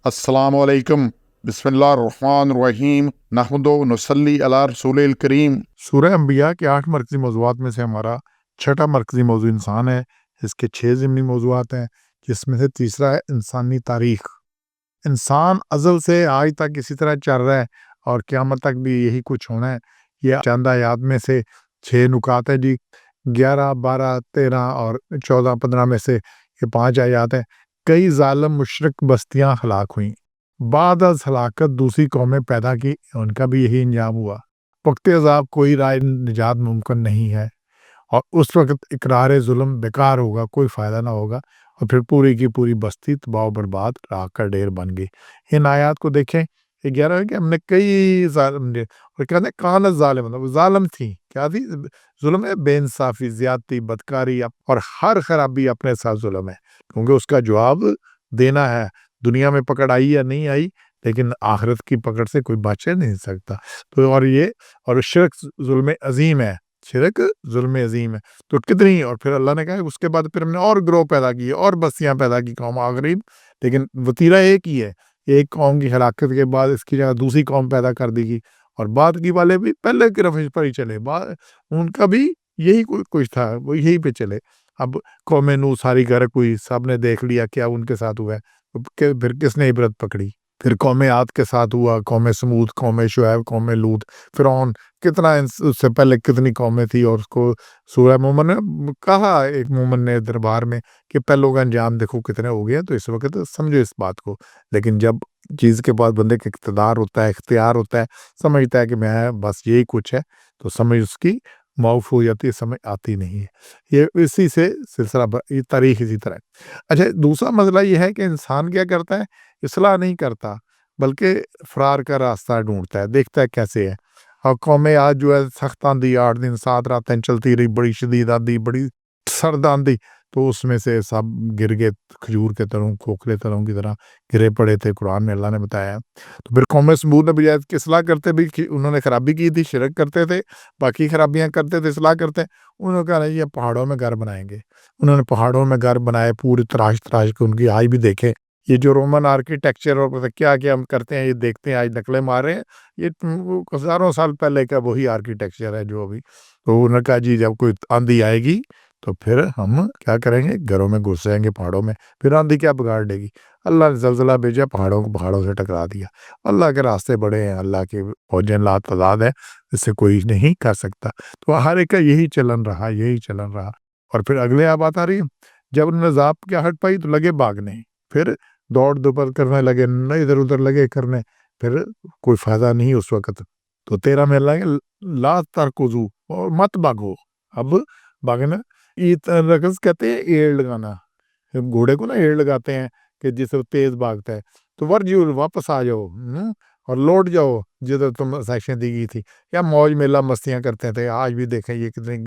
السلام علیکم، بسم اللہ الرحمن الرحیم، نحمد و نصلی علی رسول الکریم۔ سورہ انبیاء کے 8 مرکزی موضوعات میں سے ہمارا چھٹا مرکزی موضوع انسان ہے۔ اس کے 6 ضمنی موضوعات ہیں، جس میں سے تیسرا ہے انسانی تاریخ۔ انسان ازل سے آج تک اسی طرح چل رہا ہے اور قیامت تک بھی یہی کچھ ہونا ہے۔ یہ چند آیات میں سے 6 نکات ہیں جی، 11، 12، 13 اور 14، 15 میں سے یہ 5 آیات ہیں۔ کئی ظالم مشرک بستیاں ہلاک ہوئیں، بعد از ہلاکت دوسری قومیں پیدا کی، ان کا بھی یہی انجام ہوا۔ وقت عذاب کوئی رائے نجات ممکن نہیں ہے، اور اس وقت اقرار ظلم بیکار ہوگا، کوئی فائدہ نہ ہوگا، اور پھر پوری کی پوری بستی تباہ و برباد، راکھ کا ڈھیر بن گئی۔ ان آیات کو دیکھیں، یہ کہہ رہا ہے کہ ہم نے کئی ظالم دے، اور کہتے ہیں کانت ظالم، وہ ظالم تھی، کیا تھی؟ ظلم ہے، بے انصافی، زیادتی، بدکاری، اور ہر خرابی اپنے ساتھ ظلم ہے، کیونکہ اس کا جواب دینا ہے۔ دنیا میں پکڑ آئی یا نہیں آئی، لیکن آخرت کی پکڑ سے کوئی بچ نہیں سکتا۔ تو اور شرک ظلم عظیم ہے، شرک ظلم عظیم ہے۔ تو کتنی، اور پھر اللہ نے کہا اس کے بعد پھر ہم نے اور گروہ پیدا کیے، اور بستیاں پیدا کی، قوم آخرین، لیکن وتیرہ ایک ہی ہے۔ ایک قوم کی ہلاکت کے بعد اس کی جگہ دوسری قوم پیدا کر دی گئی، اور بعد کی والے بھی پہلے کی روش پر ہی چلے، ان کا بھی یہی کچھ تھا، وہ یہی پہ چلے۔ اب قوم نوح ساری غرق ہوئی، سب نے دیکھ لیا کیا ان کے ساتھ ہوا ہے، پھر کس نے عبرت پکڑی؟ پھر قوم عاد کے ساتھ ہوا، قوم سمود، قوم شعیب، قوم لوط، فرعون، کتنا اس سے پہلے کتنی قومیں تھی، اور اس کو سورہ مومن نے کہا، ایک مومن نے دربار میں، کہ پہلوں کا انجام دیکھو کتنے ہو گیا۔ تو اس وقت سمجھو اس بات کو، لیکن جب چیز کے بعد بندے کا اقتدار ہوتا ہے، اختیار ہوتا ہے، سمجھتا ہے کہ میں بس یہی کچھ ہے، تو سمجھ اس کی معاف ہو جاتی ہے، سمجھ آتی نہیں ہے۔ یہ اسی سے سلسلہ یہ تاریخ اسی طرح ہے۔ اچھا، دوسرا مسئلہ یہ ہے کہ انسان کیا کرتا ہے؟ اصلاح نہیں کرتا، بلکہ فرار کا راستہ ڈھونڈتا ہے، دیکھتا ہے کیسے ہے۔ اور قوم آج جو ہے سخت آندھی، 8 دن 7 راتیں چلتی رہی، بڑی شدید آندھی، بڑی سرد آندھی، تو اس میں سے سب گر گئے، کھجور کے تروں، کھوکھلے تروں کی طرح گرے پڑے تھے، قرآن میں اللہ نے بتایا۔ تو پھر قوم سمود نے بجائے کہ اصلاح کرتے بھی، انہوں نے خرابی کی تھی، شرک کرتے تھے، باقی خرابیاں کرتے تھے، اصلاح کرتے، انہوں نے کہا نہیں، یہ پہاڑوں میں گھر بنائیں گے۔ انہوں نے پہاڑوں میں گھر بنائے، پورے تراش تراش کے، ان کی آج بھی دیکھیں، یہ جو رومن آرکیٹیکچر اور کیا کیا ہم کرتے ہیں، یہ دیکھتے ہیں، آج نقلیں مار رہے ہیں، یہ ہزاروں سال پہلے کا وہی آرکیٹیکچر ہے جو ابھی۔ تو انہوں نے کہا جی جب کوئی آندھی آئے گی تو پھر ہم کیا کریں گے؟ گھروں میں گھس جائیں گے، پہاڑوں میں، پھر آندھی کیا بگاڑ دے گی؟ اللہ نے زلزلہ بھیجا، پہاڑوں کو پہاڑوں سے ٹکرا دیا۔ اللہ کے راستے بڑے ہیں، اللہ کے فوجیں لا تعداد ہے، اس سے کوئی نہیں کر سکتا۔ تو ہر ایک کا یہی چلن رہا، یہی چلن رہا۔ اور پھر اگلے آپ بات آ رہی ہے، جب انہوں نے ذات کیا ہٹ پائی تو لگے بھاگنے، پھر دوڑ دوپر کرنے لگے، نہ ادھر ادھر لگے کرنے، پھر کوئی فائدہ نہیں اس وقت۔ تو 13 میں اللہ کہ لا ترکضو، اور مت بھاگو۔ اب بھاگنا، رکض کہتے ہیں ایڑ لگانا، گھوڑے کو نا ایڑ لگاتے ہیں کہ جس سے تیز بھاگتا ہے۔ تو ورجو، واپس آ جاؤ، اور لوٹ جاؤ جدھر تم سیکشن دی گئی تھی۔ یا موج میلہ مستیاں کرتے تھے، آج بھی دیکھیں یہ کتنے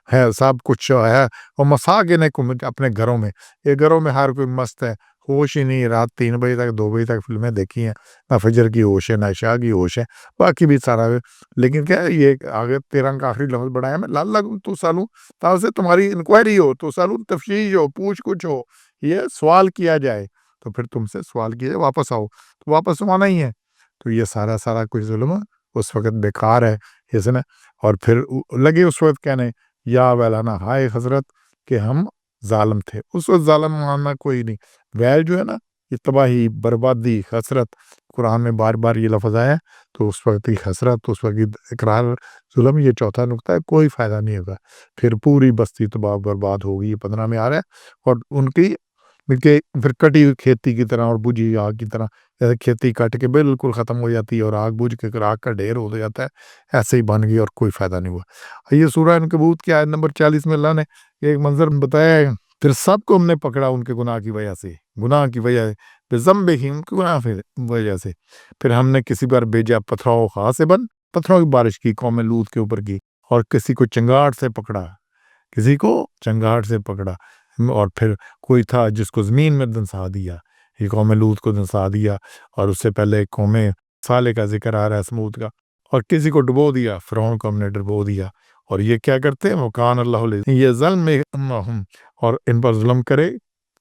ہے، سب کچھ ہے، اور مساکن اپنے گھروں میں، یہ گھروں میں ہر کوئی مست ہے، ہوش ہی نہیں۔ رات 3 بجے تک 2 بجے تک فلمیں دیکھی ہیں، نہ فجر کی ہوش ہے، نہ عشاء کی ہوش ہے، باقی بھی سارا ہے۔ لیکن کیا ہے، یہ آگے 13 کا آخری لفظ بڑھایا میں، لعلکم تسألون، تاکہ سے تمہاری انکوائری ہو، تسألون تفتیش ہو، پوچھ کچھ ہو، یہ سوال کیا جائے، تو پھر تم سے سوال کیا جائے، واپس آؤ، تو واپس آنا ہی ہے۔ تو یہ سارا کچھ ظلم اس وقت بیکار ہے، اس نے۔ اور پھر لگے اس وقت کہنے، یا ویلانا، ہائے حضرت کہ ہم ظالم تھے۔ اس وقت ظالم ماننا کوئی نہیں، ویل جو ہے نا، یہ تباہی، بربادی، حسرت، قرآن میں بار بار یہ لفظ آیا، تو اس وقت کی حسرت، اس وقت کی اقرار ظلم، یہ چوتھا نقطہ ہے، کوئی فائدہ نہیں ہوگا، پھر پوری بستی تباہ برباد ہوگی۔ یہ 15 میں آ رہا ہے، اور ان کی پھر کٹی ہوئی کھیتی کی طرح، اور بجھی آگ کی طرح، جیسے کھیتی کٹ کے بالکل ختم ہو جاتی ہے اور آگ بجھ کے آگ کا ڈھیر ہو جاتا ہے، ایسے ہی بن گئی، اور کوئی فائدہ نہیں ہوا۔ یہ سورہ عنکبوت کی آیت نمبر 40 میں اللہ نے ایک منظر بتایا ہے، پھر سب کو ہم نے پکڑا ان کے گناہ کی وجہ سے، گناہ کی وجہ سے، ذنبہم، ان کے گناہ کی وجہ سے، پھر ہم نے کسی پر بھیجا پتھروں حاسباً، پتھروں کی بارش کی، قوم لوط کے اوپر کی، اور کسی کو چنگاٹ سے پکڑا، کسی کو چنگاٹ سے پکڑا، اور پھر کوئی تھا جس کو زمین میں دنسا دیا، یہ قوم لوط کو دنسا دیا، اور اس سے پہلے قوم صالح کا ذکر آ رہا ہے، سمود کا، اور کسی کو ڈبو دیا، فرعون کو ہم نے ڈبو دیا۔ اور یہ کیا کرتے ہیں؟ وکان اللہ علیہ، یہ ظلم اور ان پر ظلم کرے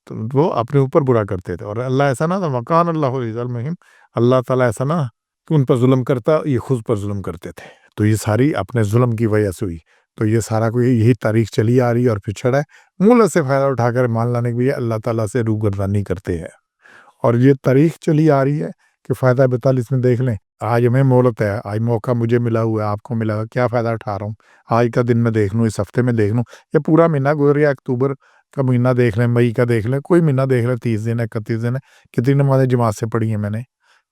تو وہ اپنے اوپر برا کرتے تھے، اور اللہ ایسا نہ تھا، وکان اللہ ظلمہم، اللہ تعالیٰ ایسا نہ کہ ان پر ظلم کرتا، یہ خود پر ظلم کرتے تھے۔ تو یہ ساری اپنے ظلم کی وجہ سے ہوئی۔ تو یہ سارا کوئی یہی تاریخ چلی آ رہی ہے، اور پھر چھڑا ہے مولت سے فائدہ اٹھا کر مان لانے کے لیے اللہ تعالیٰ سے روگردانی کرتے ہیں۔ اور یہ تاریخ چلی آ رہی ہے کہ فائدہ 42 میں دیکھ لیں، آج ہمیں مولت ہے، آج موقع مجھے ملا ہوا ہے، آپ کو ملا ہوا ہے، کیا فائدہ اٹھا رہا ہوں؟ آج کا دن میں دیکھ لوں، اس ہفتے میں دیکھ لوں، یا پورا مہینہ گزر گیا، اکتوبر کا مہینہ دیکھ لیں، مئی کا دیکھ لیں، کوئی مہینہ دیکھ لیں، 30 دن ہے، 31 دن ہے، کتنی نمازیں جماعت سے پڑھی ہیں میں نے،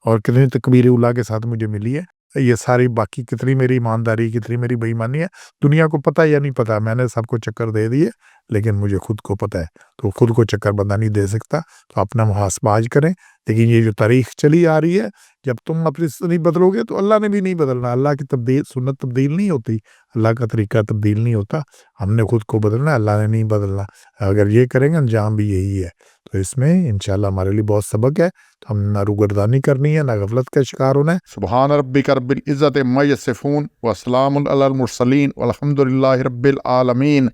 اور کتنی تکبیر اولیٰ کے ساتھ مجھے ملی ہے، یہ ساری باقی کتنی میری ایمانداری، کتنی میری بے ایمانی ہے، دنیا کو پتہ یا نہیں پتہ، میں نے سب کو چکر دے دیے، لیکن مجھے خود کو پتہ ہے، تو خود کو چکر بندہ نہیں دے سکتا، تو اپنا محاسبہ آج کریں۔ لیکن یہ جو تاریخ چلی آ رہی ہے، جب تم اپنی نہیں بدلو گے تو اللہ نے بھی نہیں بدلنا، اللہ کی سنت تبدیل نہیں ہوتی، اللہ کا طریقہ تبدیل نہیں ہوتا، ہم نے خود کو بدلنا، اللہ نے نہیں بدلنا۔ اگر یہ کریں گے انجام بھی یہی ہے۔ تو اس میں انشاءاللہ ہمارے لیے بہت سبق ہے، تو ہم نہ روگردانی کرنی ہے، نہ غفلت کا شکار ہونا ہے۔ سبحان ربک رب العزت عما یصفون وسلام علی المرسلین والحمد للہ رب العالمین۔